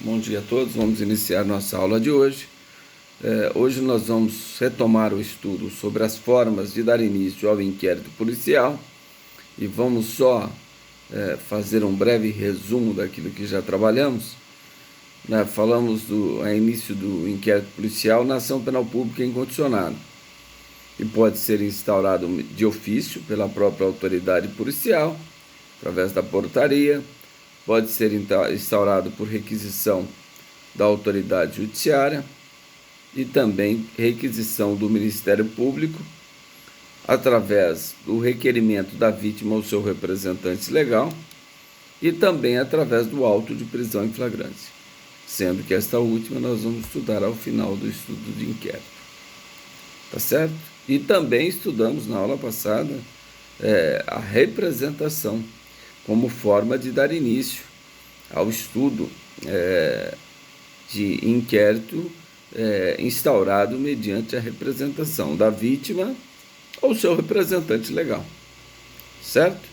Bom dia a todos, vamos iniciar nossa aula de hoje. Hoje nós vamos retomar o estudo sobre as formas de dar início ao inquérito policial e vamos só fazer um breve resumo daquilo que já trabalhamos. Falamos do início do inquérito policial na ação penal pública incondicionada e pode ser instaurado de ofício pela própria autoridade policial, através da portaria. Pode ser instaurado por requisição da autoridade judiciária e também requisição do Ministério Público através do requerimento da vítima ou seu representante legal e também através do auto de prisão em flagrância, sendo que esta última nós vamos estudar ao final do estudo de inquérito. Tá certo? E também estudamos na aula passada a representação como forma de dar início ao estudo de inquérito instaurado mediante a representação da vítima ou seu representante legal, certo?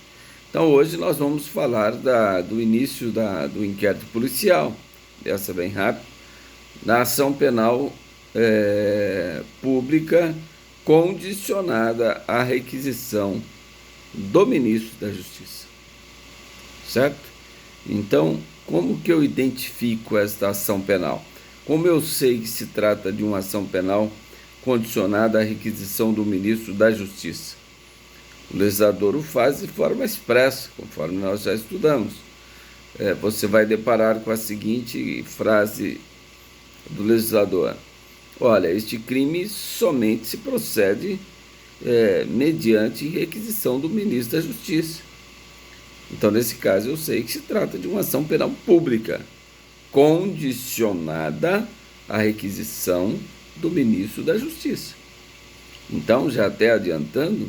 Então hoje nós vamos falar do início do inquérito policial, essa bem rápido, na ação penal pública condicionada à requisição do ministro da Justiça. Certo? Então, como que eu identifico esta ação penal? Como eu sei que se trata de uma ação penal condicionada à requisição do ministro da Justiça? O legislador o faz de forma expressa, conforme nós já estudamos. Você vai deparar com a seguinte frase do legislador: olha, este crime somente se procede mediante requisição do ministro da Justiça. Então, nesse caso, eu sei que se trata de uma ação penal pública, condicionada à requisição do ministro da Justiça. Então, já até adiantando,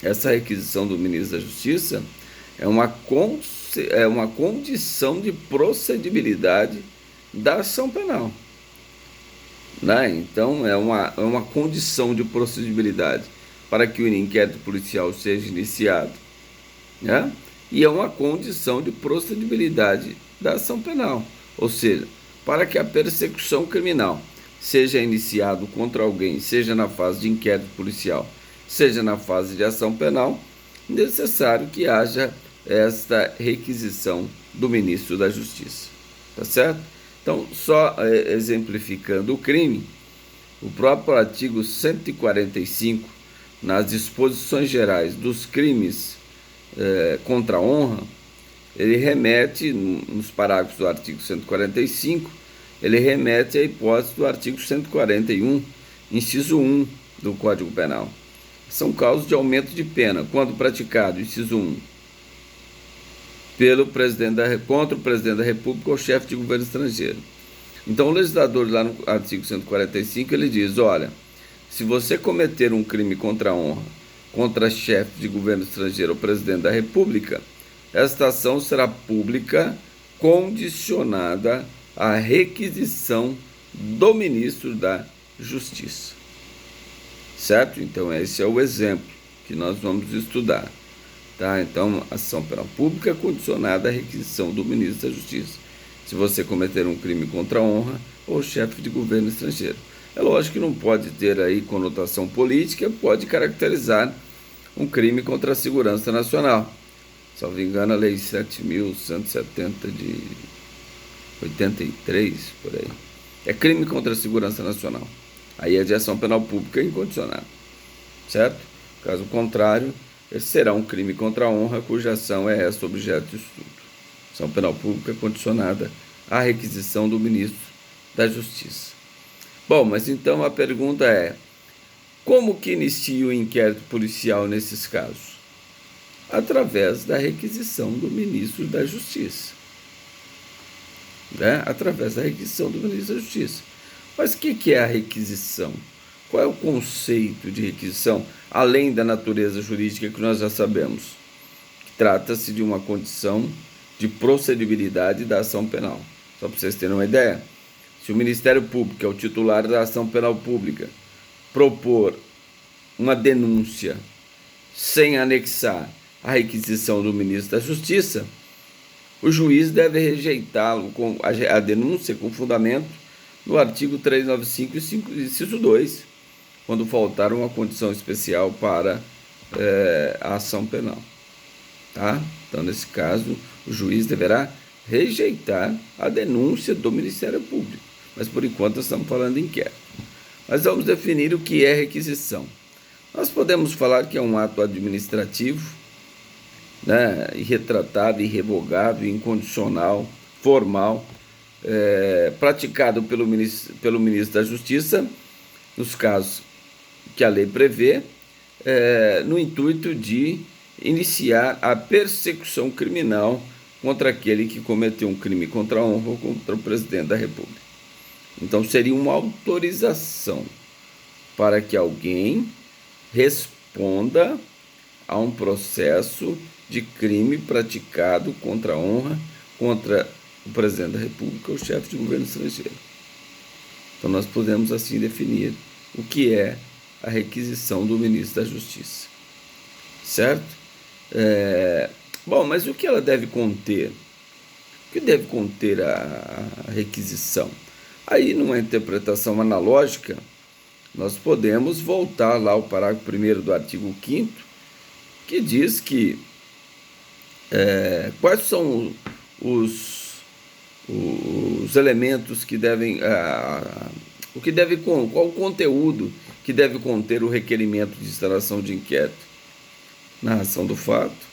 essa requisição do ministro da Justiça é uma condição de procedibilidade da ação penal. Então, é uma condição de procedibilidade para que o inquérito policial seja iniciado, e é uma condição de procedibilidade da ação penal, ou seja, para que a persecução criminal seja iniciada contra alguém, seja na fase de inquérito policial, seja na fase de ação penal, necessário que haja esta requisição do ministro da Justiça, tá certo? Então, só exemplificando o crime, o próprio artigo 145, nas disposições gerais dos crimes contra a honra, ele remete, nos parágrafos do artigo 145, ele remete à hipótese do artigo 141, inciso 1 do Código Penal. São causas de aumento de pena, quando praticado, inciso 1, contra o presidente da República ou chefe de governo estrangeiro. Então, o legislador, lá no artigo 145, ele diz: olha, se você cometer um crime contra a honra contra chefe de governo estrangeiro ou presidente da República, esta ação será pública, condicionada à requisição do ministro da Justiça. Certo? Então, esse é o exemplo que nós vamos estudar. Tá? Então, ação penal pública condicionada à requisição do ministro da Justiça, se você cometer um crime contra a honra ou chefe de governo estrangeiro. É lógico que não pode ter aí conotação política, pode caracterizar um crime contra a segurança nacional. Salvo engano, a Lei 7.170 de 83, por aí. É crime contra a segurança nacional. Aí é de ação penal pública incondicionada. Certo? Caso contrário, esse será um crime contra a honra, cuja ação é essa objeto de estudo. Ação penal pública condicionada à requisição do ministro da Justiça. Bom, mas então a pergunta é: como que inicia o inquérito policial nesses casos? Através da requisição do ministro da Justiça. Através da requisição do ministro da Justiça. Mas o que é a requisição? Qual é o conceito de requisição, além da natureza jurídica que nós já sabemos? Trata-se de uma condição de procedibilidade da ação penal. Só para vocês terem uma ideia, se o Ministério Público, que é o titular da ação penal pública, propor uma denúncia sem anexar a requisição do ministro da Justiça, o juiz deve rejeitá-lo com a denúncia com fundamento no artigo 395, inciso 2, quando faltar uma condição especial para a ação penal. Tá? Então, nesse caso, o juiz deverá rejeitar a denúncia do Ministério Público. Mas, por enquanto, nós estamos falando de inquérito. Mas vamos definir o que é requisição. Nós podemos falar que é um ato administrativo, né, irretratável, irrevogável, incondicional, formal, praticado pelo ministro da Justiça, nos casos que a lei prevê, no intuito de iniciar a persecução criminal contra aquele que cometeu um crime contra a honra ou contra o presidente da República. Então, seria uma autorização para que alguém responda a um processo de crime praticado contra a honra, contra o presidente da República ou o chefe de governo estrangeiro. Então, nós podemos assim definir o que é a requisição do ministro da Justiça. Certo? Bom, mas o que ela deve conter? O que deve conter a requisição? Aí, numa interpretação analógica, nós podemos voltar lá ao parágrafo 1º do artigo 5º, que diz que quais são os elementos que devem, qual o conteúdo que deve conter o requerimento de instalação de inquérito: narração do fato,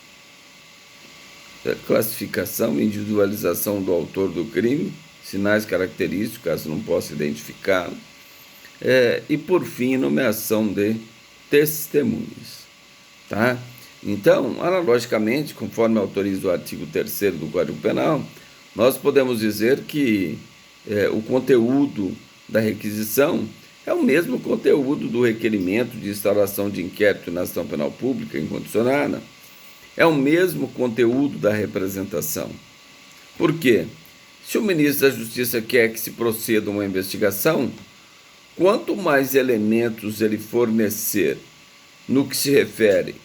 classificação e individualização do autor do crime, sinais característicos, caso não possa identificá-lo, e, por fim, nomeação de testemunhas. Tá? Então, analogicamente, conforme autoriza o artigo 3º do Código Penal, nós podemos dizer que o conteúdo da requisição é o mesmo conteúdo do requerimento de instauração de inquérito na ação penal pública incondicionada, é o mesmo conteúdo da representação. Por quê? Se o ministro da Justiça quer que se proceda uma investigação, quanto mais elementos ele fornecer no que se refere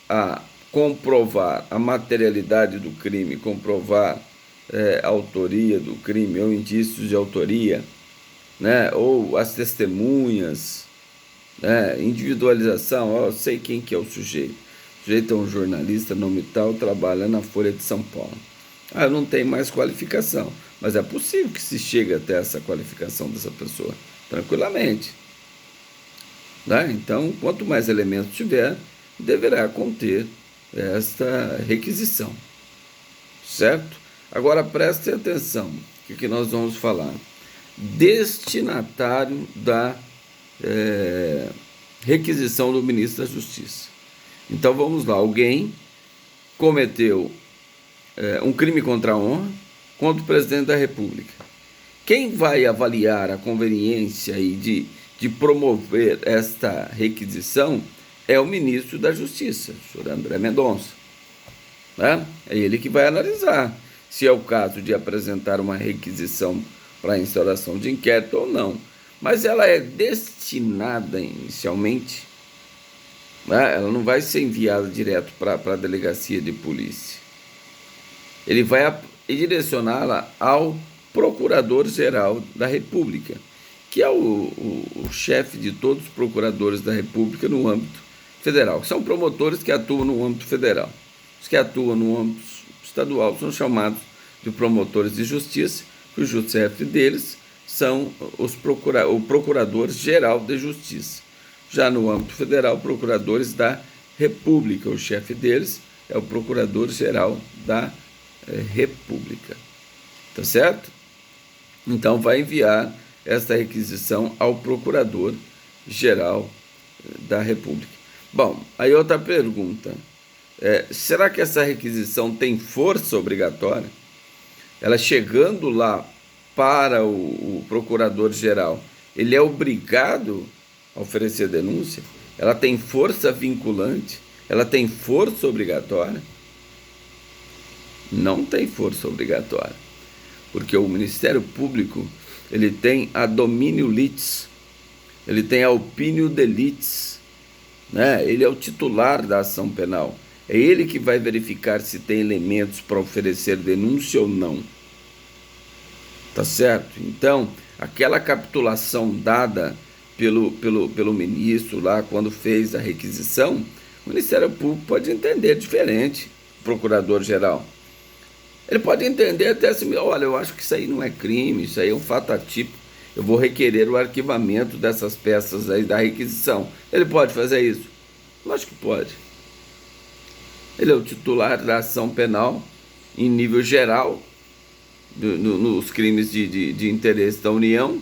a comprovar a materialidade do crime, comprovar a autoria do crime ou indícios de autoria, né, ou as testemunhas, né, individualização, eu sei quem que é o sujeito. O sujeito é um jornalista, nome tal, trabalha na Folha de São Paulo. Não tem mais qualificação, mas é possível que se chegue até essa qualificação dessa pessoa, tranquilamente. Né? Então, quanto mais elementos tiver, deverá conter esta requisição. Certo? Agora, preste atenção, o que nós vamos falar? Destinatário da requisição do ministro da Justiça. Então, vamos lá. Alguém cometeu um crime contra a honra contra o presidente da República. Quem vai avaliar a conveniência de promover esta requisição é o ministro da Justiça, o senhor André Mendonça. Né? É ele que vai analisar se é o caso de apresentar uma requisição para a instauração de inquérito ou não. Mas ela é destinada inicialmente, né? Ela não vai ser enviada direto para a delegacia de polícia. Ele vai direcioná-la ao Procurador-Geral da República, que é o chefe de todos os procuradores da República no âmbito federal. São promotores que atuam no âmbito federal. Os que atuam no âmbito estadual são chamados de promotores de justiça, cujo chefe deles são o Procurador-Geral de Justiça. Já no âmbito federal, procuradores da República, o chefe deles é o Procurador-Geral da República. Tá certo? Então, vai enviar esta requisição ao Procurador-Geral da República. Bom, aí outra pergunta. Será que essa requisição tem força obrigatória? Ela chegando lá para o Procurador-Geral, ele é obrigado a oferecer denúncia? Ela tem força vinculante? Ela tem força obrigatória? Não tem força obrigatória, porque o Ministério Público ele tem a dominio litis, ele tem a opinio de litis, né? Ele é o titular da ação penal, É ele que vai verificar se tem elementos para oferecer denúncia ou não. Tá certo? Então, aquela capitulação dada pelo ministro lá, quando fez a requisição, o Ministério Público pode entender diferente, o procurador-geral. Ele pode entender até assim, olha, eu acho que isso aí não é crime, isso aí é um fato atípico, eu vou requerer o arquivamento dessas peças aí da requisição. Ele pode fazer isso? Lógico que pode. Ele é o titular da ação penal em nível geral, nos crimes de interesse da União.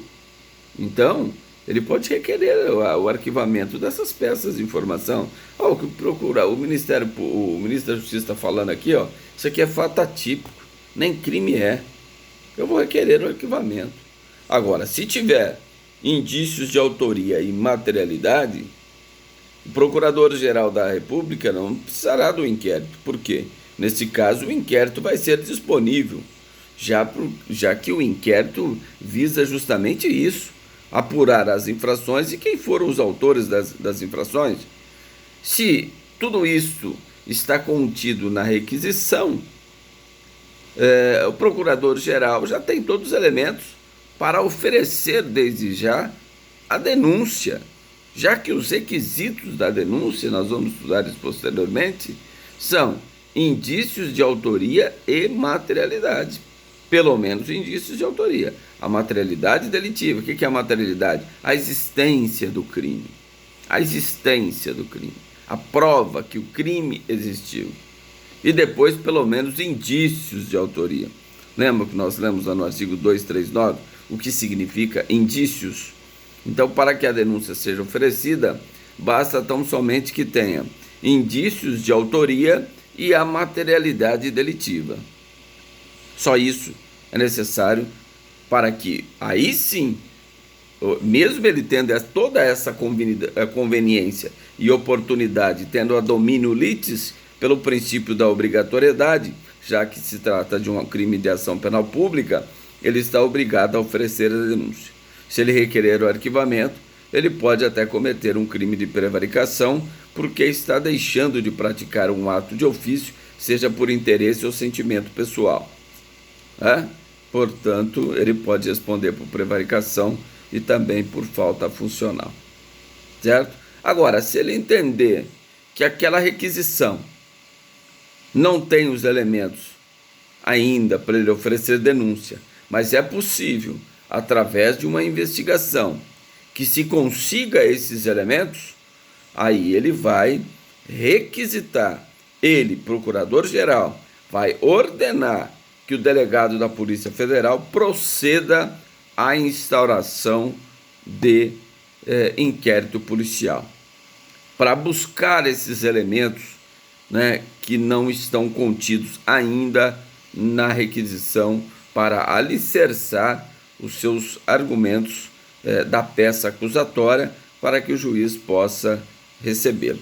Então, ele pode requerer o arquivamento dessas peças de informação. O que procura o ministro da Justiça está falando aqui, isso aqui é fato atípico, nem crime é. Eu vou requerer o arquivamento. Agora, se tiver indícios de autoria e materialidade, o Procurador-Geral da República não precisará do inquérito. Por quê? Nesse caso, o inquérito vai ser disponível, já que o inquérito visa justamente isso, apurar as infrações e quem foram os autores das infrações. Se tudo isso está contido na requisição, o Procurador-Geral já tem todos os elementos para oferecer desde já a denúncia, já que os requisitos da denúncia, nós vamos estudar isso posteriormente, são indícios de autoria e materialidade. Pelo menos indícios de autoria. A materialidade delitiva. O que é a materialidade? A existência do crime. A existência do crime. A prova que o crime existiu. E depois, pelo menos, indícios de autoria. Lembra que nós lemos lá no artigo 239 o que significa indícios? Então, para que a denúncia seja oferecida, basta tão somente que tenha indícios de autoria e a materialidade delitiva. Só isso é necessário para que, aí sim, mesmo ele tendo toda essa conveniência e oportunidade, tendo a domínio litis pelo princípio da obrigatoriedade, já que se trata de um crime de ação penal pública, ele está obrigado a oferecer a denúncia. Se ele requerer o arquivamento, ele pode até cometer um crime de prevaricação, porque está deixando de praticar um ato de ofício, seja por interesse ou sentimento pessoal. Portanto, ele pode responder por prevaricação e também por falta funcional. Certo? Agora, se ele entender que aquela requisição não tem os elementos ainda para ele oferecer denúncia, mas é possível, através de uma investigação, que se consiga esses elementos, aí ele vai requisitar, ele, procurador-geral, vai ordenar que o delegado da Polícia Federal proceda à instauração de inquérito policial, para buscar esses elementos, que não estão contidos ainda na requisição, para alicerçar os seus argumentos da peça acusatória, para que o juiz possa recebê-lo.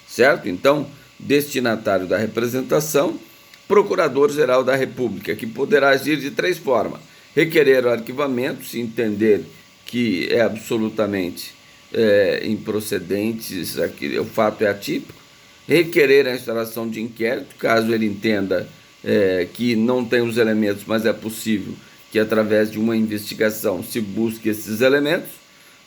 Certo? Então, destinatário da representação, Procurador-Geral da República, que poderá agir de três formas: requerer o arquivamento, se entender que é absolutamente improcedente, o fato é atípico; requerer a instauração de inquérito, caso ele entenda que não tem os elementos, mas é possível que através de uma investigação se busque esses elementos;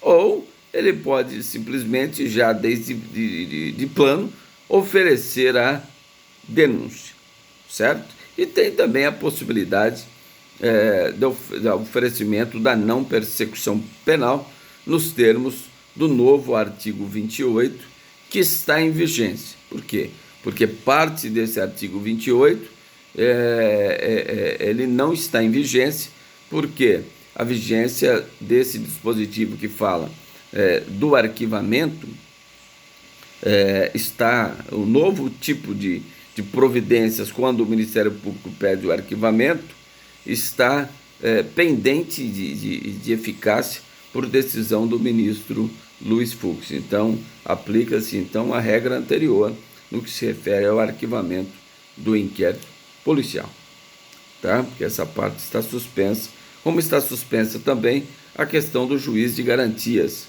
ou ele pode simplesmente, já desde de plano, oferecer a denúncia. Certo? E tem também a possibilidade do oferecimento da não persecução penal nos termos do novo artigo 28, que está em vigência. Por quê? Porque parte desse artigo 28 ele não está em vigência, porque a vigência desse dispositivo que fala do arquivamento está o novo tipo de providências, quando o Ministério Público pede o arquivamento, está pendente de eficácia por decisão do ministro Luiz Fux. Então, aplica-se então a regra anterior no que se refere ao arquivamento do inquérito policial. Tá? Porque essa parte está suspensa, como está suspensa também a questão do juiz de garantias,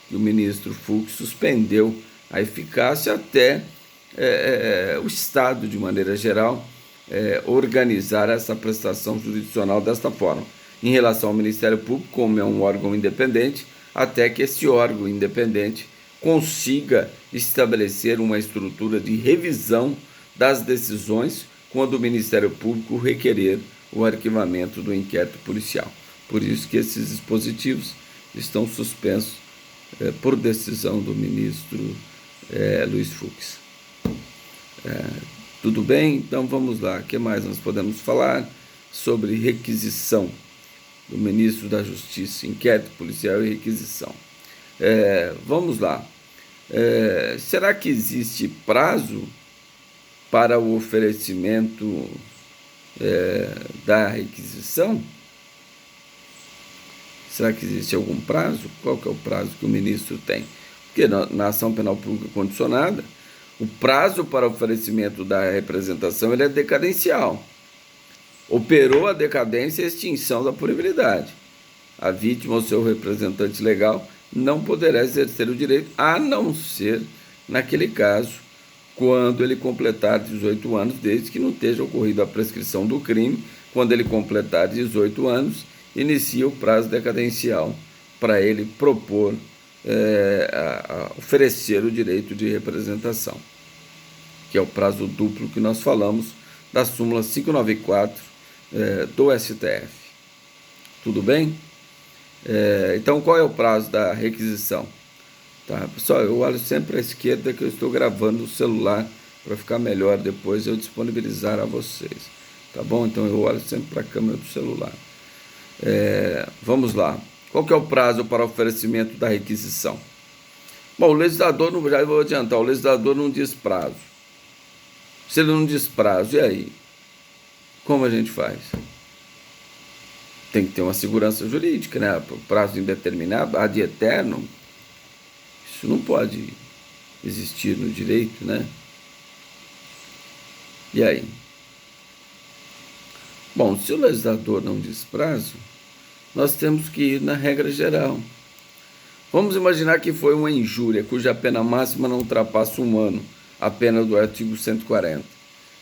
que o ministro Fux suspendeu a eficácia até o Estado, de maneira geral, organizar essa prestação jurisdicional desta forma. Em relação ao Ministério Público, como é um órgão independente, até que esse órgão independente consiga estabelecer uma estrutura de revisão das decisões quando o Ministério Público requerer o arquivamento do inquérito policial. Por isso que esses dispositivos estão suspensos por decisão do ministro Luiz Fux. Tudo bem? Então vamos lá. O que mais nós podemos falar sobre requisição do ministro da Justiça, inquérito policial e requisição? Vamos lá. Será que existe prazo para o oferecimento da requisição? Será que existe algum prazo? Qual que é o prazo que o ministro tem? Porque na ação penal pública condicionada, o prazo para oferecimento da representação ele é decadencial. Operou a decadência e a extinção da punibilidade. A vítima ou seu representante legal não poderá exercer o direito, a não ser naquele caso, quando ele completar 18 anos, desde que não esteja ocorrido a prescrição do crime. Quando ele completar 18 anos, inicia o prazo decadencial para ele propor, oferecer o direito de representação, que é o prazo duplo que nós falamos da súmula 594 do STF. Tudo bem? Então, qual é o prazo da requisição? Tá, pessoal, eu olho sempre à esquerda que eu estou gravando o celular para ficar melhor depois eu disponibilizar a vocês. Tá bom? Então, eu olho sempre para a câmera do celular. Vamos lá. Qual que é o prazo para oferecimento da requisição? Bom, o legislador, já vou adiantar, o legislador não diz prazo. Se ele não diz prazo, e aí? Como a gente faz? Tem que ter uma segurança jurídica, né? Prazo indeterminado, ad eterno, isso não pode existir no direito, né? E aí? Bom, se o legislador não diz prazo, nós temos que ir na regra geral. Vamos imaginar que foi uma injúria cuja pena máxima não ultrapassa 1 ano, a pena do artigo 140.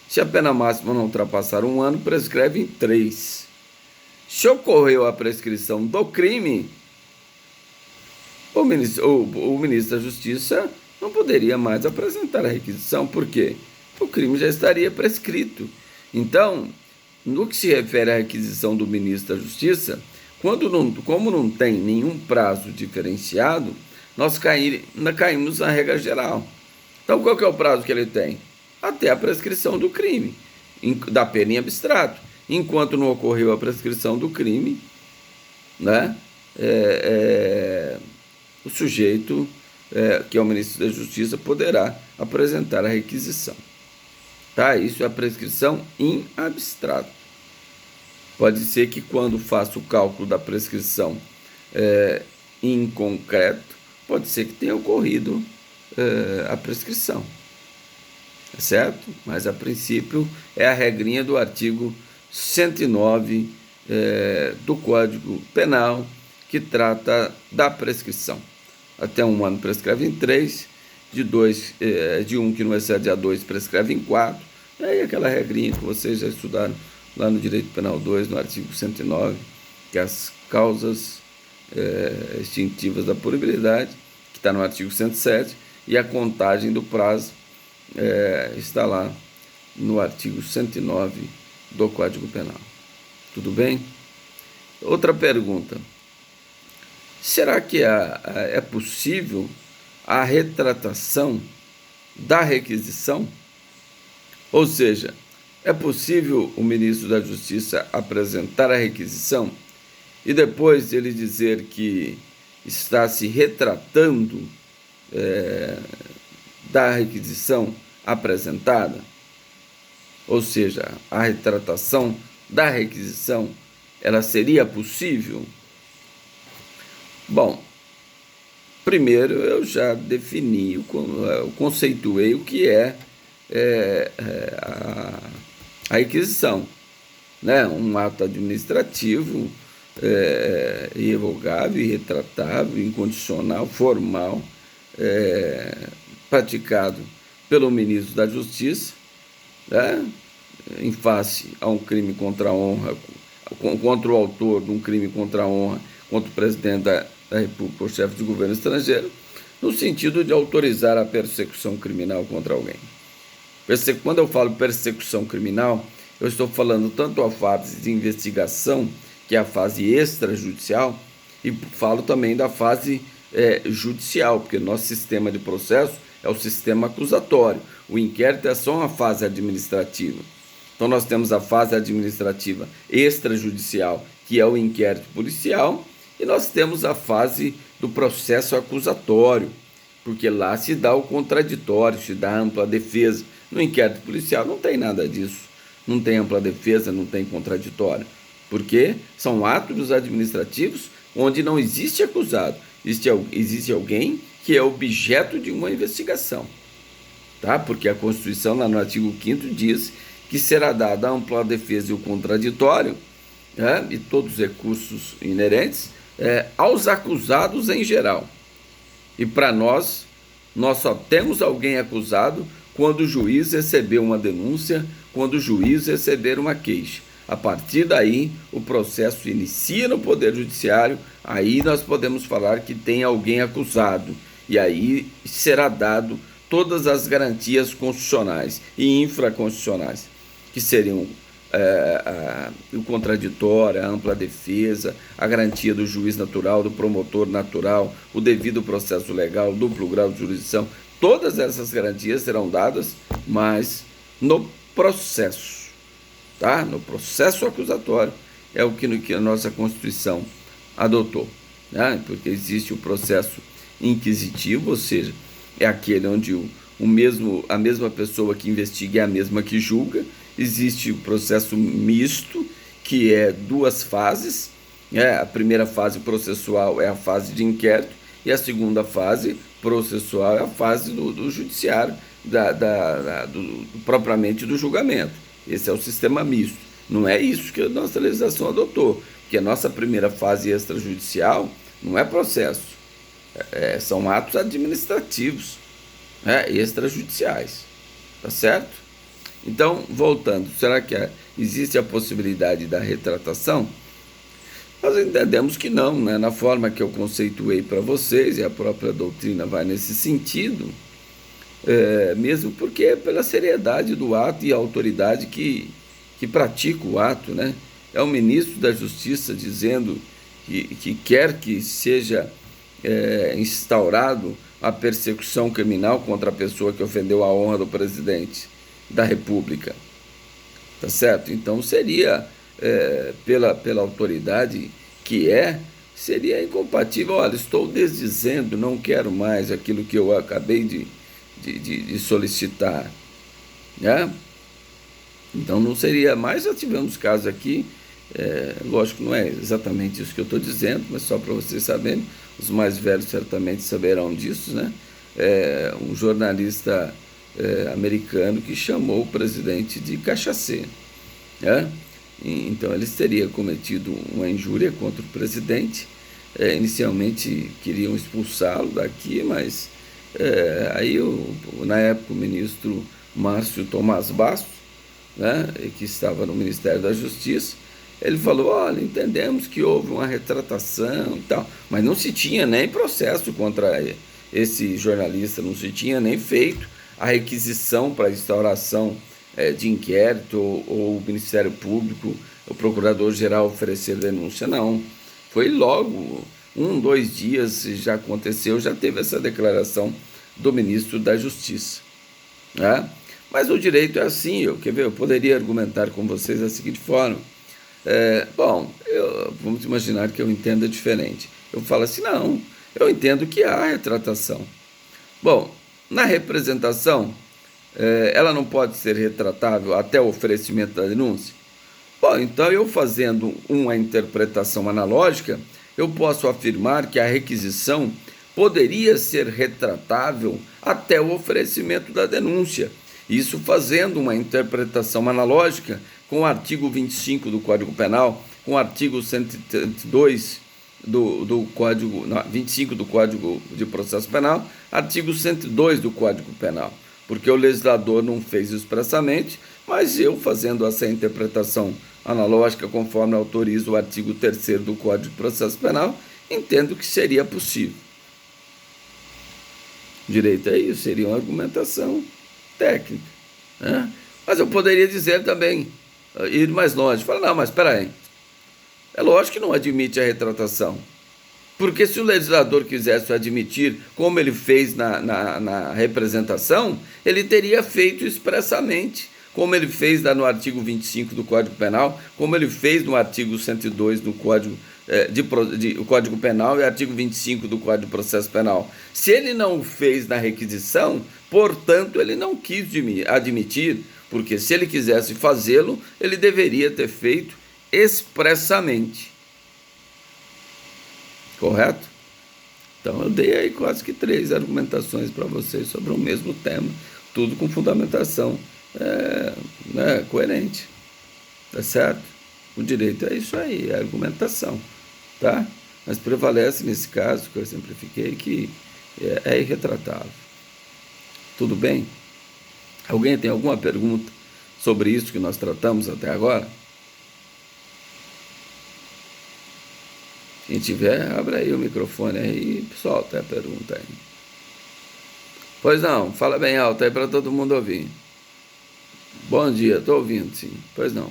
Se a pena máxima não ultrapassar 1 ano, prescreve em 3. Se ocorreu a prescrição do crime, o ministro da Justiça não poderia mais apresentar a requisição. Por quê? O crime já estaria prescrito. Então, no que se refere à requisição do ministro da Justiça, como não tem nenhum prazo diferenciado, nós caímos na regra geral. Então, qual que é o prazo que ele tem? Até a prescrição do crime, da pena em abstrato. Enquanto não ocorreu a prescrição do crime, né, o sujeito, que é o ministro da Justiça, poderá apresentar a requisição. Tá? Isso é a prescrição em abstrato. Pode ser que quando faça o cálculo da prescrição em concreto, pode ser que tenha ocorrido a prescrição. Certo? Mas a princípio é a regrinha do artigo 109 do Código Penal, que trata da prescrição. Até 1 ano prescreve em 3, de 1 que não excede a 2 prescreve em 4, e aí aquela regrinha que vocês já estudaram lá no Direito Penal 2, no artigo 109, que é as causas extintivas da punibilidade, que está no artigo 107, e a contagem do prazo está lá no artigo 109 do Código Penal. Tudo bem? Outra pergunta. Será que é possível a retratação da requisição? Ou seja, é possível o ministro da Justiça apresentar a requisição e depois ele dizer que está se retratando da requisição apresentada? Ou seja, a retratação da requisição, ela seria possível? Bom, primeiro eu já defini, eu conceituei o que é a requisição, né? Um ato administrativo irrevogável, irretratável, incondicional, formal, praticado pelo ministro da Justiça, né, em face a um crime contra a honra, contra o autor de um crime contra a honra, contra o presidente da República ou chefe de governo estrangeiro, no sentido de autorizar a persecução criminal contra alguém. Quando eu falo persecução criminal, eu estou falando tanto a fase de investigação, que é a fase extrajudicial, e falo também da fase judicial, porque nosso sistema de processo é o sistema acusatório. O inquérito é só uma fase administrativa. Então nós temos a fase administrativa extrajudicial, que é o inquérito policial, e nós temos a fase do processo acusatório, porque lá se dá o contraditório, se dá a ampla defesa. No inquérito policial não tem nada disso, não tem ampla defesa, não tem contraditório, porque são atos administrativos onde não existe acusado, existe alguém que é objeto de uma investigação, tá? Porque a Constituição, lá no artigo 5º, diz que será dada a ampla defesa e o contraditório, e todos os recursos inerentes, aos acusados em geral. E para nós só temos alguém acusado quando o juiz receber uma denúncia, quando o juiz receber uma queixa. A partir daí, o processo inicia no Poder Judiciário, aí nós podemos falar que tem alguém acusado, e aí será dado todas as garantias constitucionais e infraconstitucionais, que seriam o contraditório, a ampla defesa, a garantia do juiz natural, do promotor natural, o devido processo legal, o duplo grau de jurisdição. Todas essas garantias serão dadas, mas no processo, tá? No processo acusatório é o que a nossa Constituição adotou, né? Porque existe o processo inquisitivo, ou seja, é aquele onde a mesma pessoa que investiga é a mesma que julga. Existe o processo misto, que é duas fases, a primeira fase processual é a fase de inquérito, e a segunda fase processual é a fase do judiciário, propriamente do julgamento. Esse é o sistema misto. Não é isso que a nossa legislação adotou, porque a nossa primeira fase extrajudicial não é processo, são atos administrativos, extrajudiciais, tá certo? Então, voltando, será que existe a possibilidade da retratação? Nós entendemos que não, né? Na forma que eu conceituei para vocês, e a própria doutrina vai nesse sentido, mesmo porque é pela seriedade do ato e a autoridade que pratica o ato, né? É o ministro da Justiça dizendo que quer que seja instaurado a persecução criminal contra a pessoa que ofendeu a honra do presidente da República, tá certo? Então seria, pela autoridade que seria incompatível. Olha, estou desdizendo, não quero mais aquilo que eu acabei de solicitar, né? Então não seria mais. Já tivemos casos aqui, lógico, não é exatamente isso que eu estou dizendo, mas só para vocês saberem, os mais velhos certamente saberão disso, né? Um jornalista americano que chamou o presidente de cachaceiro, né? Então ele teria cometido uma injúria contra o presidente. Inicialmente queriam expulsá-lo daqui, mas aí na época o ministro Márcio Tomás Bastos, né, que estava no Ministério da Justiça, ele falou: olha, entendemos que houve uma retratação e tal, mas não se tinha nem processo contra esse jornalista, não se tinha nem feito a requisição para instauração de inquérito, ou o Ministério Público, o Procurador-Geral oferecer denúncia, não. Foi logo, 2 dias já aconteceu, já teve essa declaração do ministro da Justiça, né? Mas o direito é assim, eu poderia argumentar com vocês da seguinte forma. Vamos imaginar que eu entenda diferente. Eu falo assim: não, eu entendo que há retratação. Bom, na representação, ela não pode ser retratável até o oferecimento da denúncia? Bom, então eu, fazendo uma interpretação analógica, eu posso afirmar que a requisição poderia ser retratável até o oferecimento da denúncia. Isso fazendo uma interpretação analógica com o artigo 25 do Código Penal, com o artigo 102 do Código, não, 25 do Código de Processo Penal, artigo 102 do Código Penal. porque o legislador não fez expressamente, mas eu, fazendo essa interpretação analógica conforme autoriza o artigo 3º do Código de Processo Penal, entendo que seria possível. Direito é isso, seria uma argumentação técnica, né? Mas eu poderia dizer também, ir mais longe, falar, não, mas espera aí, é lógico que não admite a retratação, porque se o legislador quisesse admitir, como ele fez na representação, ele teria feito expressamente, como ele fez no artigo 25 do Código Penal, como ele fez no artigo 102 do Código o Código Penal e artigo 25 do Código de Processo Penal. Se ele não o fez na requisição, portanto, ele não quis admitir, porque se ele quisesse fazê-lo, ele deveria ter feito expressamente. Correto? Então eu dei aí quase que 3 argumentações para vocês sobre o mesmo tema, tudo com fundamentação coerente. Tá certo? O direito é isso aí, é argumentação. Tá? Mas prevalece nesse caso, que eu simplifiquei, que é irretratável. Tudo bem? Alguém tem alguma pergunta sobre isso que nós tratamos até agora? Quem tiver, abre aí o microfone aí e solta a pergunta aí. Pois não, fala bem alto aí para todo mundo ouvir. Bom dia, estou ouvindo, sim. Pois não.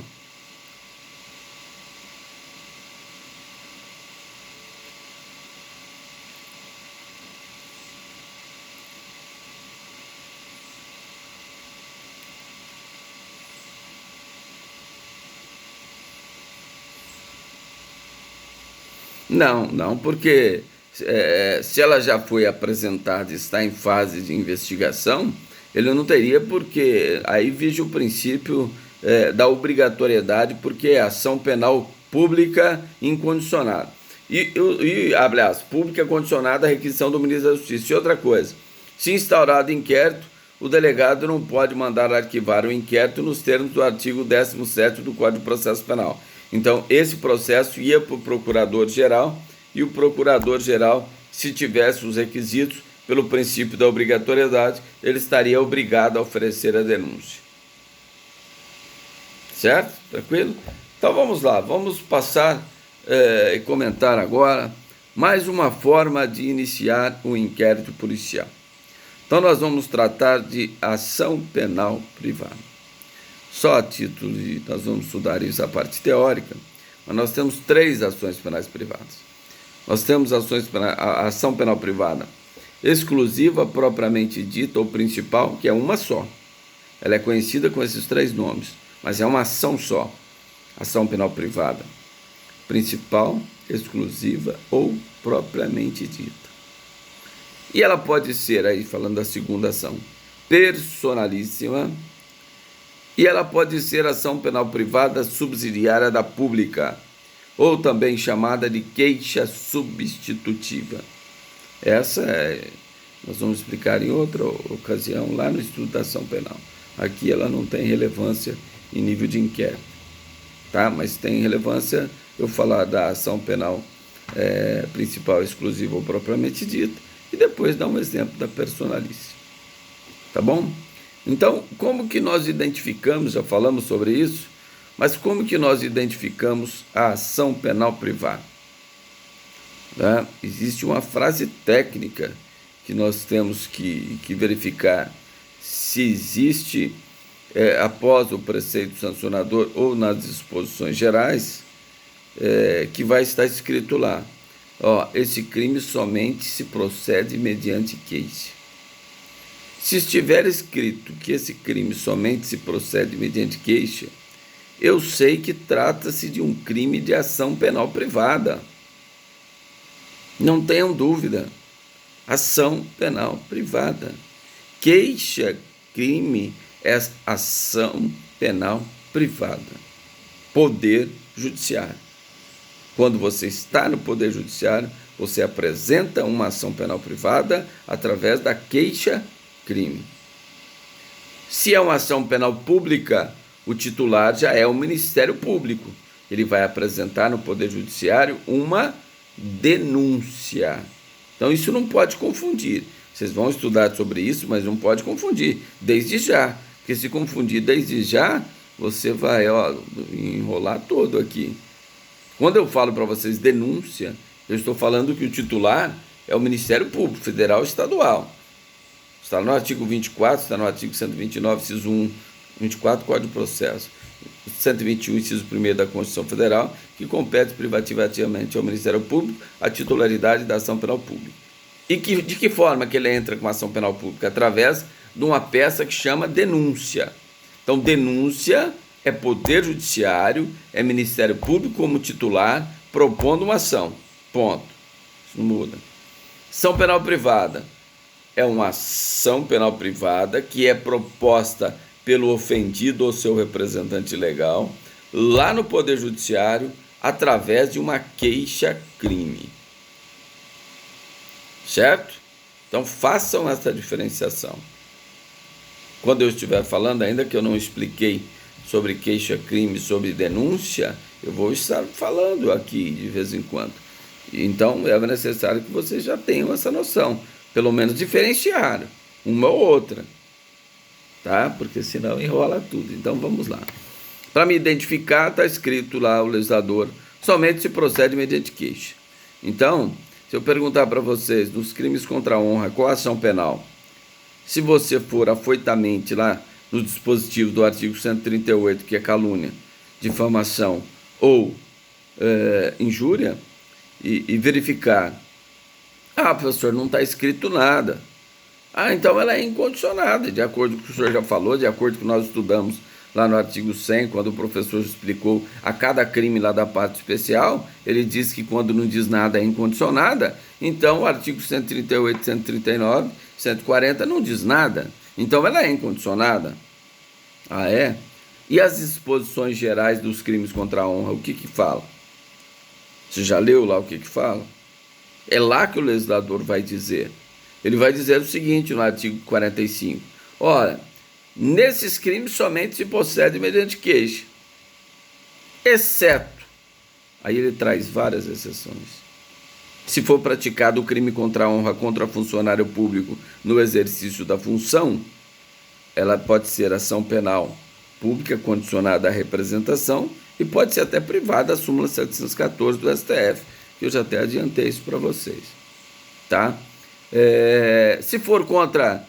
Não, porque se ela já foi apresentada e está em fase de investigação, ele não teria porque aí vige o princípio da obrigatoriedade, porque é ação penal pública incondicionada. Aliás, pública condicionada à requisição do ministro da Justiça. E outra coisa, se instaurado inquérito, o delegado não pode mandar arquivar o inquérito nos termos do artigo 17º do Código de Processo Penal. Então, esse processo ia para o procurador-geral, e o procurador-geral, se tivesse os requisitos, pelo princípio da obrigatoriedade, ele estaria obrigado a oferecer a denúncia. Certo? Tranquilo? Então vamos lá, vamos passar e comentar agora mais uma forma de iniciar um inquérito policial. Então nós vamos tratar de ação penal privada. Só a título de, nós vamos estudar isso a parte teórica, mas nós temos 3 ações penais privadas. Nós temos a ação penal privada exclusiva, propriamente dita, ou principal, que é uma só. Ela é conhecida com esses 3 nomes, mas é uma ação só. Ação penal privada principal, exclusiva ou propriamente dita. E ela pode ser, aí falando da segunda ação, personalíssima, e ela pode ser ação penal privada subsidiária da pública, ou também chamada de queixa substitutiva. Nós vamos explicar em outra ocasião, lá no estudo da ação penal. Aqui ela não tem relevância em nível de inquérito, tá? Mas tem relevância eu falar da ação penal principal, exclusiva ou propriamente dita, e depois dar um exemplo da personalícia. Tá bom? Então, como que nós identificamos, já falamos sobre isso, mas como que nós identificamos a ação penal privada? Tá? Existe uma frase técnica que nós temos que verificar se existe, após o preceito sancionador ou nas disposições gerais, que vai estar escrito lá. Esse crime somente se procede mediante queixa. Se estiver escrito que esse crime somente se procede mediante queixa, eu sei que trata-se de um crime de ação penal privada. Não tenham dúvida. Ação penal privada. Queixa, crime, é ação penal privada. Poder judiciário. Quando você está no Poder Judiciário, você apresenta uma ação penal privada através da queixa-crime. Se é uma ação penal pública, o titular já é o Ministério Público. Ele vai apresentar no Poder Judiciário uma denúncia. Então, isso não pode confundir. Vocês vão estudar sobre isso, mas não pode confundir desde já, porque se confundir desde já, você vai enrolar todo aqui. Quando eu falo para vocês denúncia, eu estou falando que o titular é o Ministério Público Federal e Estadual. Está no artigo 24, está no artigo 129, inciso 1, 24, Código de Processo. 121, inciso 1 da Constituição Federal, que compete privativamente ao Ministério Público a titularidade da ação penal pública. E de que forma que ele entra com a ação penal pública? Através de uma peça que chama denúncia. Então, denúncia é Poder Judiciário, é Ministério Público como titular, propondo uma ação. Ponto. Isso não muda. Ação penal privada é uma ação penal privada que é proposta pelo ofendido ou seu representante legal, lá no Poder Judiciário, através de uma queixa-crime. Certo? Então, façam essa diferenciação. Quando eu estiver falando, ainda que eu não expliquei sobre queixa-crime, sobre denúncia, eu vou estar falando aqui de vez em quando. Então, é necessário que vocês já tenham essa noção, pelo menos diferenciar uma ou outra, tá? Porque senão enrola tudo. Então, vamos lá. Para me identificar, está escrito lá o legislador, somente se procede mediante queixa. Então, se eu perguntar para vocês, nos crimes contra a honra, qual a ação penal? Se você for afoitamente lá no dispositivo do artigo 138, que é calúnia, difamação ou injúria, e verificar, professor, não está escrito nada. Então ela é incondicionada, de acordo com o que o senhor já falou, de acordo com o que nós estudamos lá no artigo 100, quando o professor explicou a cada crime lá da parte especial, ele diz que quando não diz nada é incondicionada, então o artigo 138, 139, 140 não diz nada, então ela é incondicionada. É? E as disposições gerais dos crimes contra a honra, o que fala? Você já leu lá o que fala? É lá que o legislador vai dizer. Ele vai dizer o seguinte no artigo 45. Ora, nesses crimes somente se procede mediante queixa, exceto, aí ele traz várias exceções, se for praticado o crime contra a honra contra funcionário público no exercício da função, ela pode ser ação penal pública condicionada à representação e pode ser até privada, a súmula 714 do STF, que eu já até adiantei isso para vocês, tá? Se for contra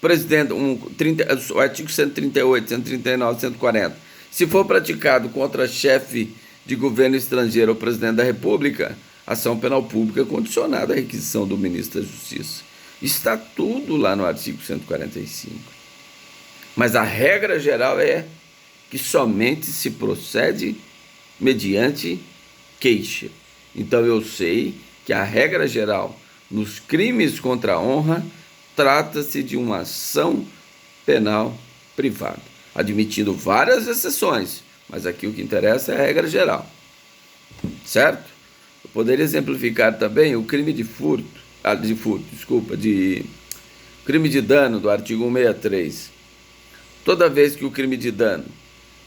presidente, o artigo 138, 139, 140, se for praticado contra chefe de governo estrangeiro ou presidente da República, ação penal pública condicionada à requisição do ministro da Justiça. Está tudo lá no artigo 145. Mas a regra geral é que somente se procede mediante queixa. Então eu sei que a regra geral nos crimes contra a honra trata-se de uma ação penal privada, admitindo várias exceções, mas aqui o que interessa é a regra geral, certo? Eu poderia exemplificar também o crime de crime de dano do artigo 163. Toda vez que o crime de dano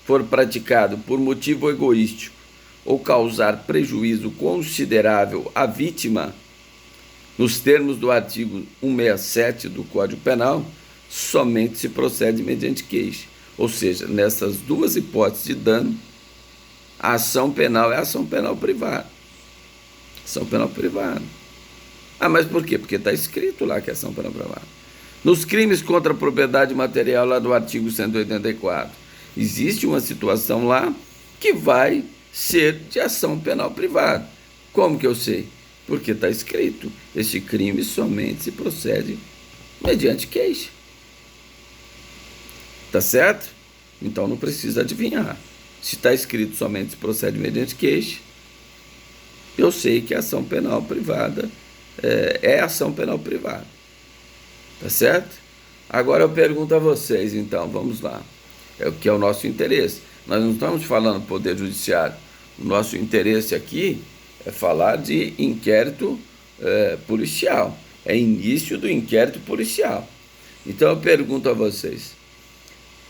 for praticado por motivo egoístico ou causar prejuízo considerável à vítima, nos termos do artigo 167 do Código Penal, somente se procede mediante queixa. Ou seja, nessas duas hipóteses de dano, a ação penal é a ação penal privada. Ação penal privada. Mas por quê? Porque está escrito lá que é ação penal privada. Nos crimes contra a propriedade material, lá do artigo 184, existe uma situação lá que vai ser de ação penal privada. Como que eu sei? Porque está escrito, este crime somente se procede mediante queixa. Tá certo? Então não precisa adivinhar. Se está escrito somente se procede mediante queixa, eu sei que a ação penal privada é ação penal privada. Tá certo? Agora eu pergunto a vocês, então, vamos lá. É o que é o nosso interesse. Nós não estamos falando do Poder Judiciário. O nosso interesse aqui é falar de inquérito policial. É início do inquérito policial. Então eu pergunto a vocês,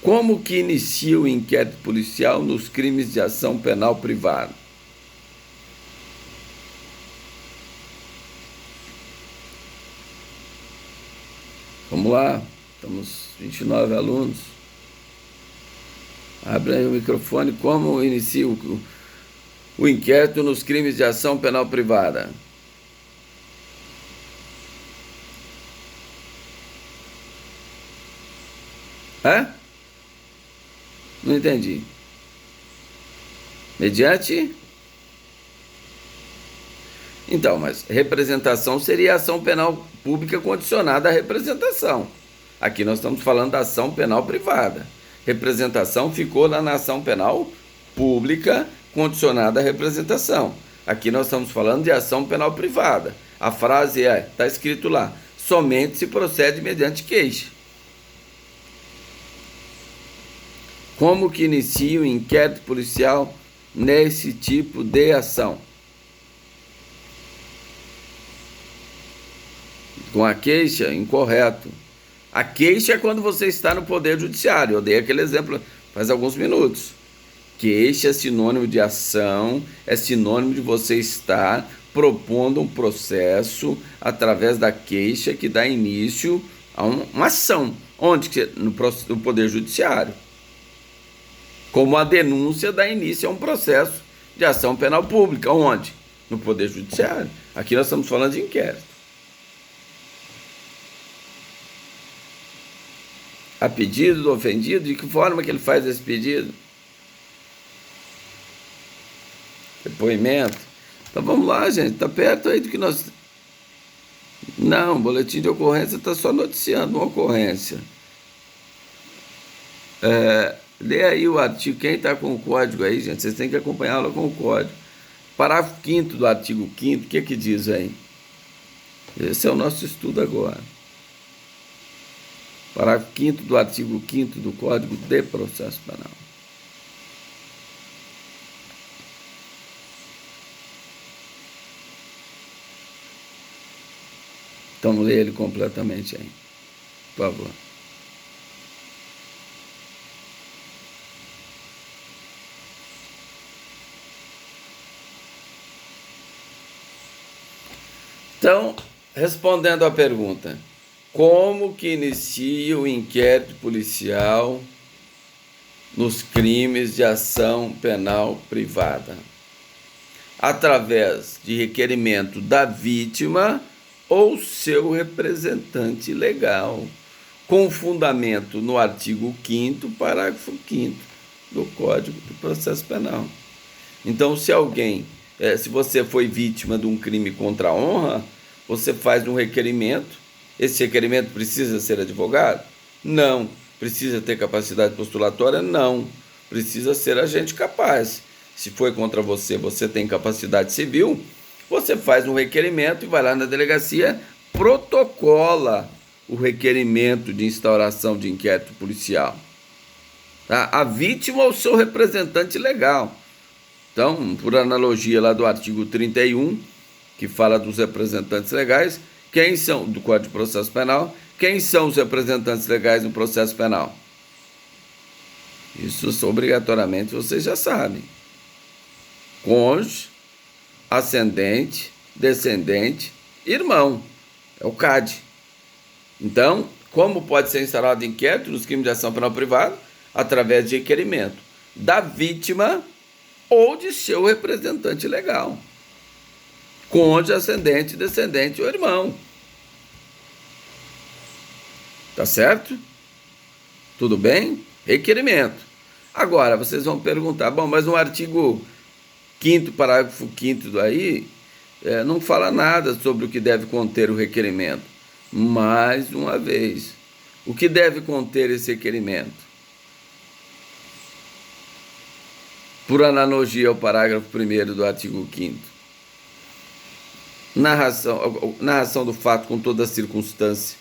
como que inicia o inquérito policial nos crimes de ação penal privada? Vamos lá, estamos 29 alunos. Abre aí o microfone. Como inicia o inquérito nos crimes de ação penal privada? Hã? Não entendi. Mediante? Então, mas representação seria ação penal pública condicionada à representação. Aqui nós estamos falando da ação penal privada. Representação ficou lá na ação penal pública condicionada à representação. Aqui nós estamos falando de ação penal privada. A frase está escrito lá, somente se procede mediante queixa. Como que inicia o inquérito policial nesse tipo de ação? Com a queixa, incorreto. A queixa é quando você está no Poder Judiciário. Eu dei aquele exemplo faz alguns minutos. Queixa é sinônimo de ação, é sinônimo de você estar propondo um processo através da queixa que dá início a uma ação. Onde? No Poder Judiciário. Como a denúncia dá início a um processo de ação penal pública. Onde? No Poder Judiciário. Aqui nós estamos falando de inquérito. A pedido do ofendido, de que forma que ele faz esse pedido? Depoimento. Então vamos lá, gente, está perto aí do que nós... Não, boletim de ocorrência está só noticiando uma ocorrência. Lê aí o artigo, quem está com o código aí, gente, vocês têm que acompanhá-lo com o código. Parágrafo 5º do artigo 5º, o que diz aí? Esse é o nosso estudo agora. Parágrafo 5º do artigo 5º do Código de Processo Penal. Então, lê ele completamente aí, por favor. Então, respondendo à pergunta, como que inicia o inquérito policial nos crimes de ação penal privada? Através de requerimento da vítima ou seu representante legal, com fundamento no artigo 5º, parágrafo 5º do Código do Processo Penal. Então, se você foi vítima de um crime contra a honra, você faz um requerimento. Esse requerimento precisa ser advogado? Não. Precisa ter capacidade postulatória? Não. Precisa ser agente capaz. Se foi contra você, você tem capacidade civil, você faz um requerimento e vai lá na delegacia, protocola o requerimento de instauração de inquérito policial. Tá? A vítima ou seu representante legal. Então, por analogia lá do artigo 31, que fala dos representantes legais, quem são, do Código de Processo Penal, quem são os representantes legais no processo penal? Isso obrigatoriamente vocês já sabem. Cônjuge, ascendente, descendente, irmão. É o CAD. Então, como pode ser instaurado inquérito nos crimes de ação penal privada? Através de requerimento da vítima ou de seu representante legal. Cônjuge, ascendente, descendente ou irmão. Tá certo? Tudo bem? Requerimento. Agora, vocês vão perguntar, bom, mas no artigo 5º, parágrafo 5º daí, não fala nada sobre o que deve conter o requerimento. Mais uma vez, o que deve conter esse requerimento? Por analogia ao parágrafo 1º do artigo 5º. Narração do fato com toda a circunstância.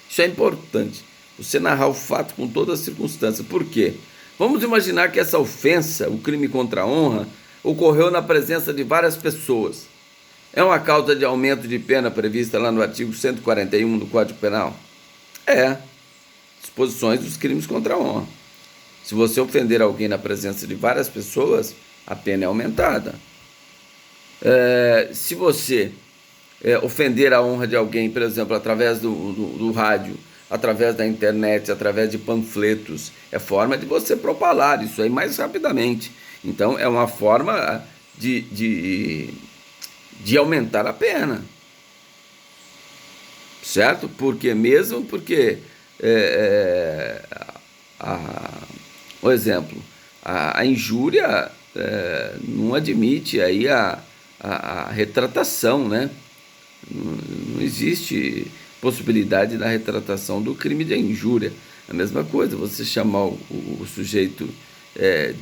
Isso é importante, você narrar o fato com toda a circunstância. Por quê? Vamos imaginar que essa ofensa, o crime contra a honra, ocorreu na presença de várias pessoas. É uma causa de aumento de pena prevista lá no artigo 141 do Código Penal? É. Disposições dos crimes contra a honra. Se você ofender alguém na presença de várias pessoas, a pena é aumentada. Se você ofender a honra de alguém, por exemplo, através do rádio, através da internet, através de panfletos. É forma de você propalar isso aí mais rapidamente. Então, é uma forma de aumentar a pena, certo? Porque é, por exemplo, a injúria não admite aí a retratação, né? Não existe possibilidade da retratação do crime de injúria. A mesma coisa, você chamar o sujeito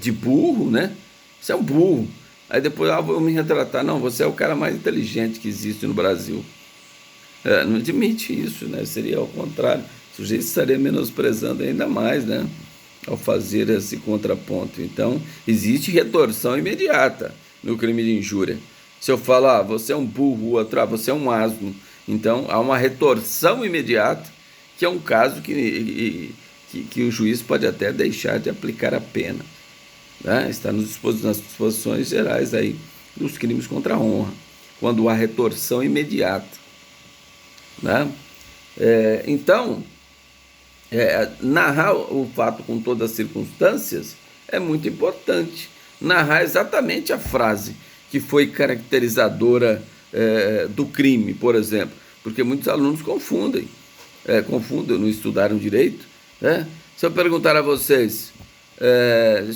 de burro, né? Você é um burro. Aí depois, vou me retratar. Não, você é o cara mais inteligente que existe no Brasil. Não admite isso, né? Seria ao contrário. O sujeito estaria menosprezando ainda mais, né? Ao fazer esse contraponto. Então, existe retorção imediata no crime de injúria. Se eu falar, você é um burro, o outro, você é um asno. Então, há uma retorção imediata, que é um caso que o juiz pode até deixar de aplicar a pena. Né? Está nas disposições gerais aí dos crimes contra a honra, quando há retorção imediata. Né? Então, narrar o fato com todas as circunstâncias é muito importante. Narrar exatamente a frase que foi caracterizadora do crime, por exemplo, porque muitos alunos confundem, não estudaram direito. Né? Se eu perguntar a vocês,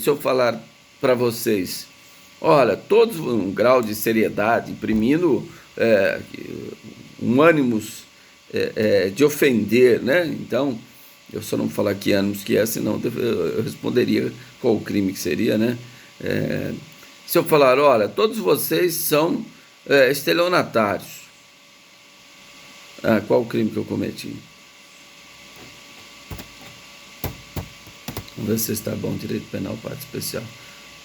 se eu falar para vocês, olha, todos um grau de seriedade, imprimindo um ânimos de ofender, né? Então, eu só não falar que ânimos que é, senão eu responderia qual o crime que seria, né? Se eu falar, olha, todos vocês são estelionatários, qual o crime que eu cometi? Vamos ver se está bom, direito penal, parte especial.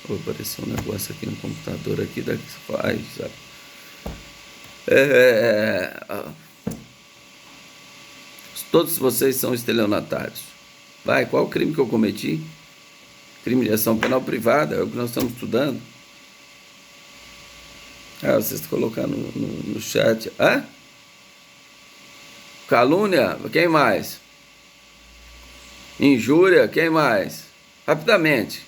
Vou aparecer um negócio aqui no computador aqui, daqui faz, sabe? Todos vocês são estelionatários. Vai, qual o crime que eu cometi? Crime de ação penal privada, é o que nós estamos estudando. Vocês colocaram no chat. Calúnia, quem mais? Injúria, quem mais? Rapidamente.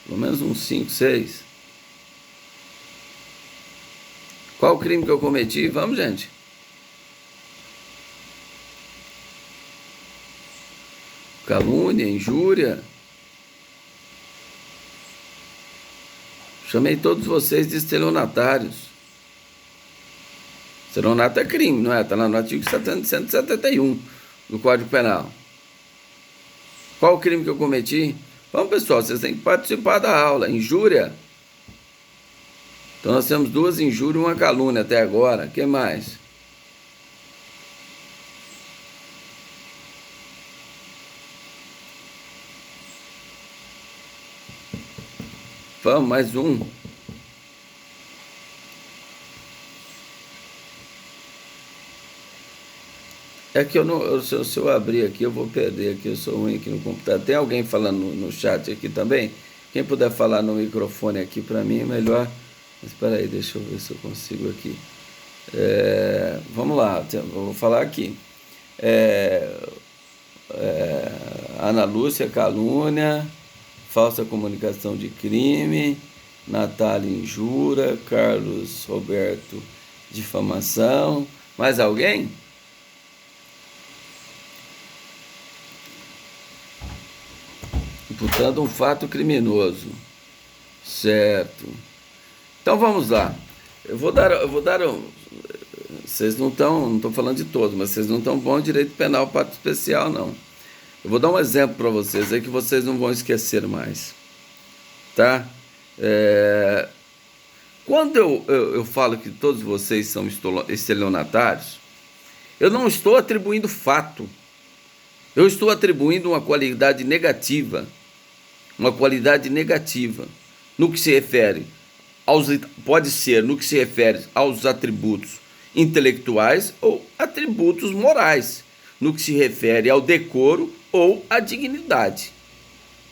Pelo menos uns 5, 6. Qual o crime que eu cometi? Vamos, gente. Calúnia, injúria. Chamei todos vocês de estelionatários. Estelionato é crime, não é? Está lá no artigo 171 do Código Penal. Qual o crime que eu cometi? Vamos, pessoal, vocês têm que participar da aula. Injúria. Então nós temos 2 injúrias e 1 calúnia até agora. O que mais? Vamos, mais um. É que eu não, se eu abrir aqui, eu vou perder aqui, eu sou ruim aqui no computador. Tem alguém falando no chat aqui também? Quem puder falar no microfone aqui para mim é melhor. Mas espera aí, deixa eu ver se eu consigo aqui. Vamos lá, vou falar aqui. Ana Lúcia, calúnia. Falsa comunicação de crime. Natália, injúria. Carlos Roberto, difamação. Mais alguém? Imputando um fato criminoso. Certo. Então vamos lá. Eu vou dar vocês não estou falando de todos, mas vocês não estão bom em direito penal, parte especial, não. Eu vou dar um exemplo para vocês aí que vocês não vão esquecer mais. Tá? Quando eu falo que todos vocês são estelionatários, eu não estou atribuindo fato. Eu estou atribuindo uma qualidade negativa. Uma qualidade negativa. No que se refere pode ser no que se refere aos atributos intelectuais ou atributos morais, no que se refere ao decoro ou à dignidade.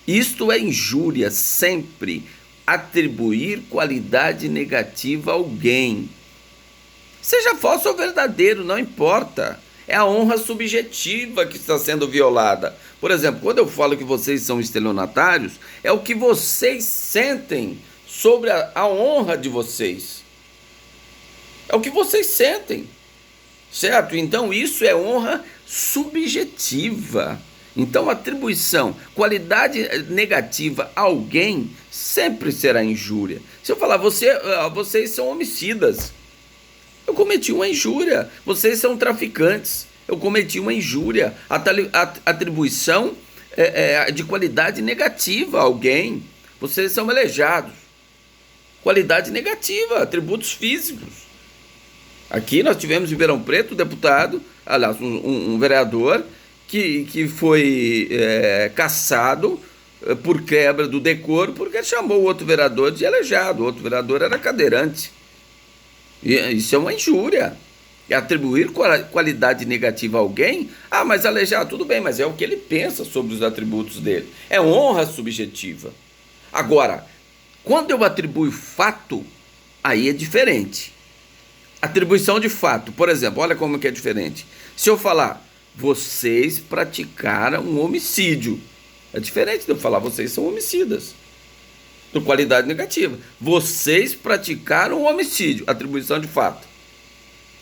Isto é injúria, sempre atribuir qualidade negativa a alguém. Seja falso ou verdadeiro, não importa. É a honra subjetiva que está sendo violada. Por exemplo, quando eu falo que vocês são estelionatários, é o que vocês sentem sobre a honra de vocês. É o que vocês sentem, certo? Então isso é honra subjetiva. Então atribuição, qualidade negativa a alguém sempre será injúria. Se eu falar, vocês são homicidas, eu cometi uma injúria. Vocês são traficantes, eu cometi uma injúria. Atribuição de qualidade negativa a alguém. Vocês são aleijados. Qualidade negativa, atributos físicos. Aqui nós tivemos em Ribeirão Preto um deputado, aliás, um vereador que foi cassado por quebra do decoro porque chamou o outro vereador de aleijado. O outro vereador era cadeirante. E isso é uma injúria. É atribuir qualidade negativa a alguém. Ah, mas aleijado, tudo bem, mas é o que ele pensa sobre os atributos dele. É honra subjetiva. Agora, quando eu atribuo fato, aí é diferente. Atribuição de fato, por exemplo, olha como que é diferente. Se eu falar, vocês praticaram um homicídio, é diferente de eu falar, vocês são homicidas. De qualidade negativa. Vocês praticaram um homicídio, atribuição de fato.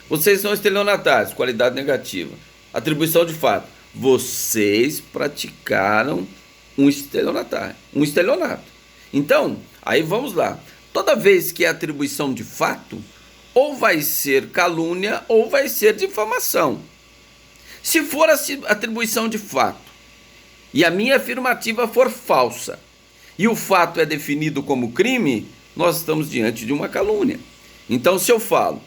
Vocês são estelionatários, qualidade negativa. Atribuição de fato. Vocês praticaram um estelionato. Então, aí vamos lá. Toda vez que é atribuição de fato, ou vai ser calúnia ou vai ser difamação. Se for atribuição de fato e a minha afirmativa for falsa e o fato é definido como crime, nós estamos diante de uma calúnia. Então, se eu falo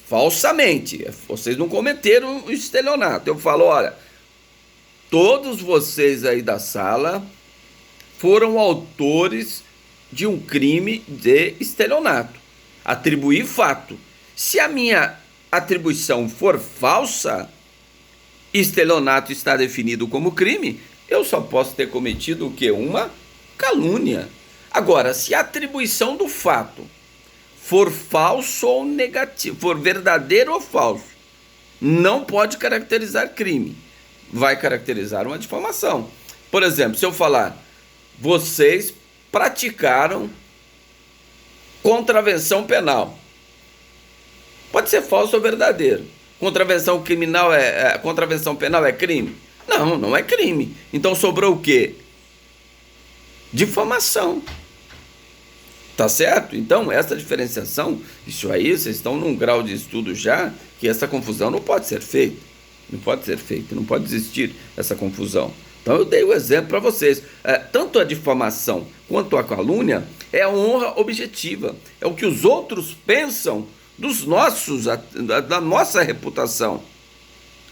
falsamente, vocês não cometeram o estelionato, eu falo, olha, todos vocês aí da sala foram autores de um crime de estelionato. Atribuir fato. Se a minha atribuição for falsa, estelionato está definido como crime, eu só posso ter cometido o quê? Uma calúnia. Agora, se a atribuição do fato for falso ou negativo, for verdadeiro ou falso, não pode caracterizar crime. Vai caracterizar uma difamação. Por exemplo, se eu falar, vocês praticaram contravenção penal. Pode ser falso ou verdadeiro. Contravenção penal é crime? Não, não é crime. Então sobrou o quê? Difamação. Tá certo? Então, essa diferenciação, isso aí, vocês estão num grau de estudo já que essa confusão não pode ser feita. Não pode ser feita, não pode existir essa confusão. Então, eu dei o exemplo para vocês. Tanto a difamação quanto a calúnia é a honra objetiva. É o que os outros pensam da nossa reputação.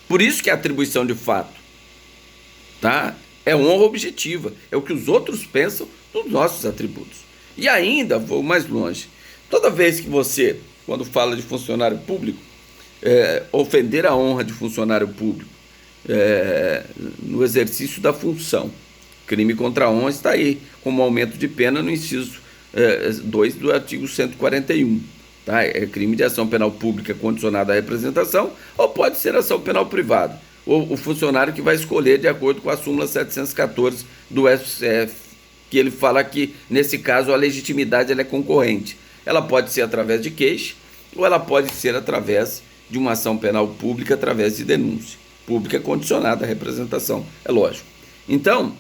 Por isso que é atribuição de fato. Tá? É honra objetiva. É o que os outros pensam dos nossos atributos. E ainda vou mais longe. Toda vez que você, quando fala de funcionário público, ofender a honra de funcionário público no exercício da função, crime contra a honra está aí, como aumento de pena no inciso 2 do artigo 141. Tá? É crime de ação penal pública condicionada à representação, ou pode ser ação penal privada. O funcionário que vai escolher de acordo com a súmula 714 do STF, que ele fala que, nesse caso, a legitimidade ela é concorrente. Ela pode ser através de queixa, ou ela pode ser através de uma ação penal pública, através de denúncia. Pública condicionada à representação, é lógico. Então,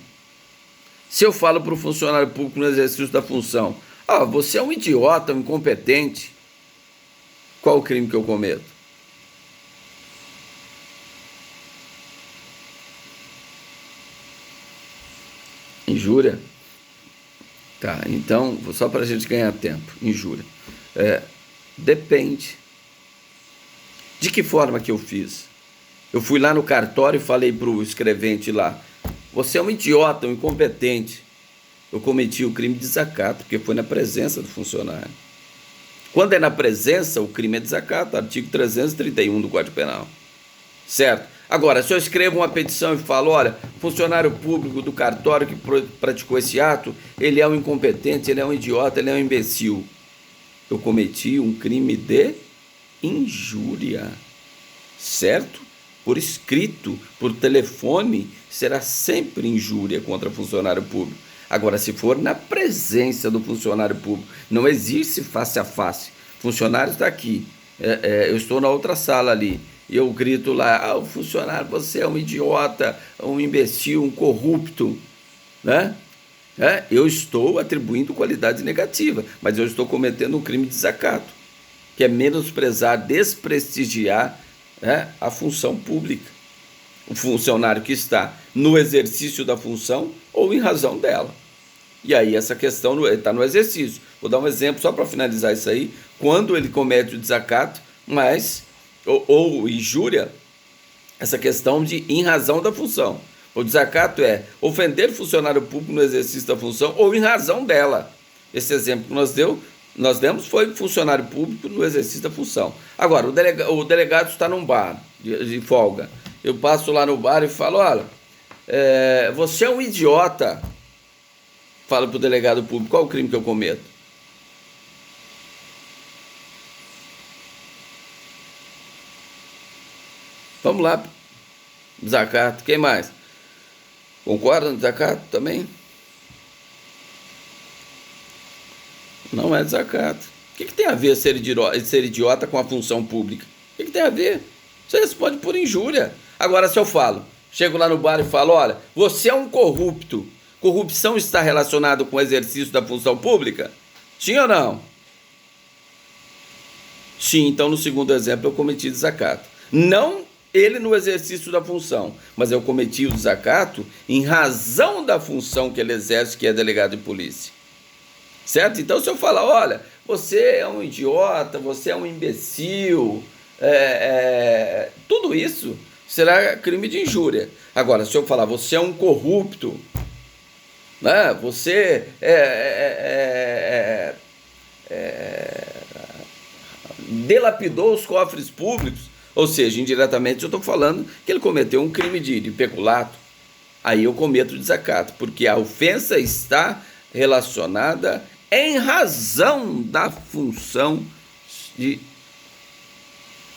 se eu falo para o funcionário público no exercício da função, você é um idiota, um incompetente, qual o crime que eu cometo? Injúria? Tá, então, só para a gente ganhar tempo, injúria. Depende. De que forma que eu fiz? Eu fui lá no cartório e falei para o escrevente lá, você é um idiota, um incompetente. Eu cometi o crime de desacato, porque foi na presença do funcionário. Quando é na presença, o crime é desacato, artigo 331 do Código Penal. Certo? Agora, se eu escrevo uma petição e falo, olha, funcionário público do cartório que praticou esse ato, ele é um incompetente, ele é um idiota, ele é um imbecil. Eu cometi um crime de injúria. Certo? por escrito, por telefone, será sempre injúria contra funcionário público. Agora, se for na presença do funcionário público, não existe face a face. Funcionário está aqui, eu estou na outra sala ali, e eu grito lá, o funcionário, você é um idiota, um imbecil, um corrupto, né? Eu estou atribuindo qualidade negativa, mas eu estou cometendo um crime de desacato, que é menosprezar, desprestigiar, a função pública. O funcionário que está no exercício da função ou em razão dela. E aí essa questão está no exercício. Vou dar um exemplo só para finalizar isso aí. Quando ele comete o desacato, ou injúria, essa questão de em razão da função. O desacato é ofender funcionário público no exercício da função ou em razão dela. Esse exemplo que nós demos foi funcionário público no exercício da função. Agora, o delegado está num bar de folga. Eu passo lá no bar e falo, olha, você é um idiota. Falo para o delegado público, qual o crime que eu cometo? Vamos lá, desacato. Quem mais? Concorda no desacato também? Não é desacato. O que tem a ver ser idiota com a função pública? O que tem a ver? Você responde por injúria. Agora, se eu chego lá no bar e falo, olha, você é um corrupto. Corrupção está relacionada com o exercício da função pública? Sim ou não? Sim, então no segundo exemplo eu cometi desacato. Não ele no exercício da função, mas eu cometi o desacato em razão da função que ele exerce, que é delegado de polícia. Certo? Então se eu falar, olha, você é um idiota, você é um imbecil, tudo isso será crime de injúria. Agora, se eu falar, você é um corrupto, né? Você delapidou os cofres públicos, ou seja, indiretamente eu estou falando que ele cometeu um crime de peculato, aí eu cometo desacato, porque a ofensa está relacionada em razão da função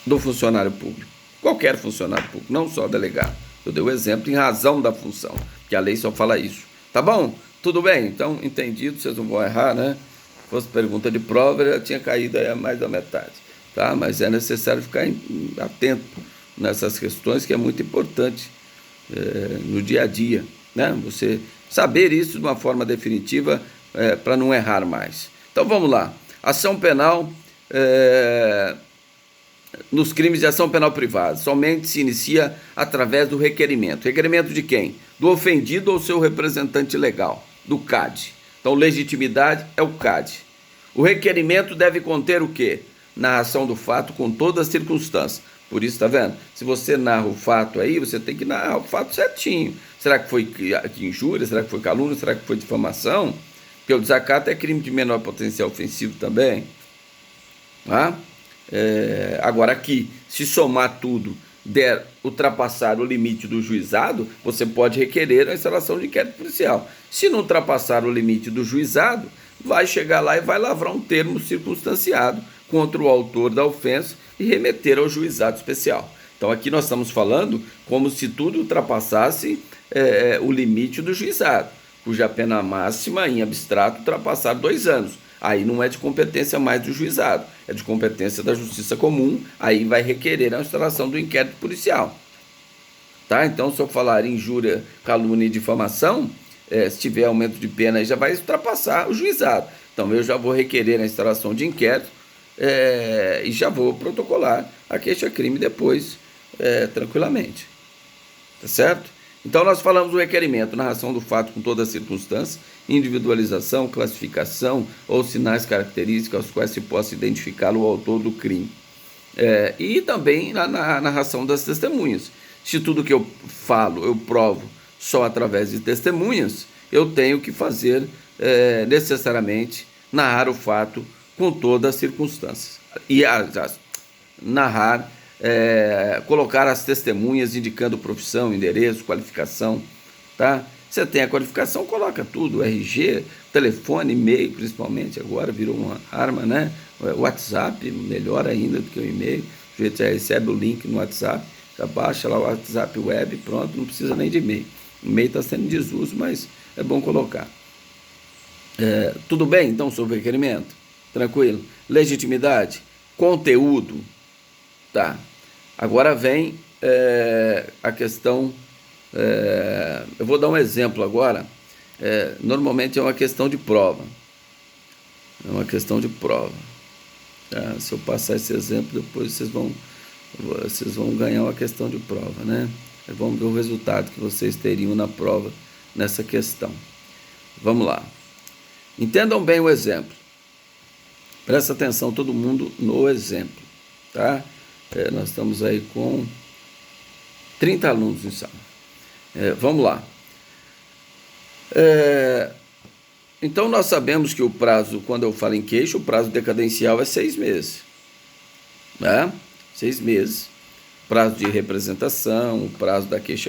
do funcionário público, qualquer funcionário público, não só delegado. Eu dei o exemplo em razão da função, que a lei só fala isso. Tá bom? Tudo bem? Então, entendido, vocês não vão errar, né? Se fosse pergunta de prova, eu já tinha caído aí a mais da metade. Tá? Mas é necessário ficar atento nessas questões, que é muito importante no dia a dia, né? Você saber isso de uma forma definitiva para não errar mais. Então, vamos lá. Ação penal, nos crimes de ação penal privada, somente se inicia através do requerimento. Requerimento de quem? Do ofendido ou seu representante legal, do CAD. Então, legitimidade é o CAD. O requerimento deve conter o quê? Narração do fato com todas as circunstâncias. Por isso, tá vendo? Se você narra o fato aí, você tem que narrar o fato certinho. Será que foi injúria? Será que foi calúnia? Será que foi difamação? Porque o desacato é crime de menor potencial ofensivo também. Tá? Agora aqui, se somar tudo, ultrapassar o limite do juizado, você pode requerer a instalação de inquérito policial. Se não ultrapassar o limite do juizado, vai chegar lá e vai lavrar um termo circunstanciado contra o autor da ofensa e remeter ao juizado especial. Então aqui nós estamos falando como se tudo ultrapassasse o limite do juizado, cuja pena máxima em abstrato ultrapassar 2 anos. Aí não é de competência mais do juizado, é de competência da justiça comum, aí vai requerer a instalação do inquérito policial. Tá? Então, se eu falar injúria, calúnia e difamação, se tiver aumento de pena, aí já vai ultrapassar o juizado. Então, eu já vou requerer a instalação de inquérito e já vou protocolar a queixa-crime depois, tranquilamente. Tá certo? Então, nós falamos do requerimento, narração do fato com todas as circunstâncias, individualização, classificação ou sinais característicos aos quais se possa identificar o autor do crime. E também na narração das testemunhas. Se tudo que eu falo, eu provo só através de testemunhas, eu tenho que fazer necessariamente narrar o fato com todas as circunstâncias. E narrar, colocar as testemunhas indicando profissão, endereço, qualificação, tá? Você tem a qualificação, coloca tudo, RG, telefone, e-mail, principalmente, agora virou uma arma, né? WhatsApp, melhor ainda do que o e-mail, o sujeito já recebe o link no WhatsApp, Já baixa lá o WhatsApp Web, pronto, não precisa nem de e-mail. O e-mail está sendo em desuso, mas é bom colocar. Tudo bem, então, sobre o requerimento? Tranquilo. Legitimidade? Conteúdo? Tá. Agora vem a questão... eu vou dar um exemplo agora. Normalmente é uma questão de prova. É uma questão de prova. Tá? Se eu passar esse exemplo, depois vocês vão ganhar uma questão de prova, né? Vamos ver o resultado que vocês teriam na prova nessa questão. Vamos lá. Entendam bem o exemplo. Presta atenção todo mundo no exemplo, tá? Nós estamos aí com 30 alunos em sala. Vamos lá. Então, nós sabemos que o prazo, quando eu falo em queixa, o prazo decadencial é 6 meses. Né? 6 meses. Prazo de representação, o prazo da queixa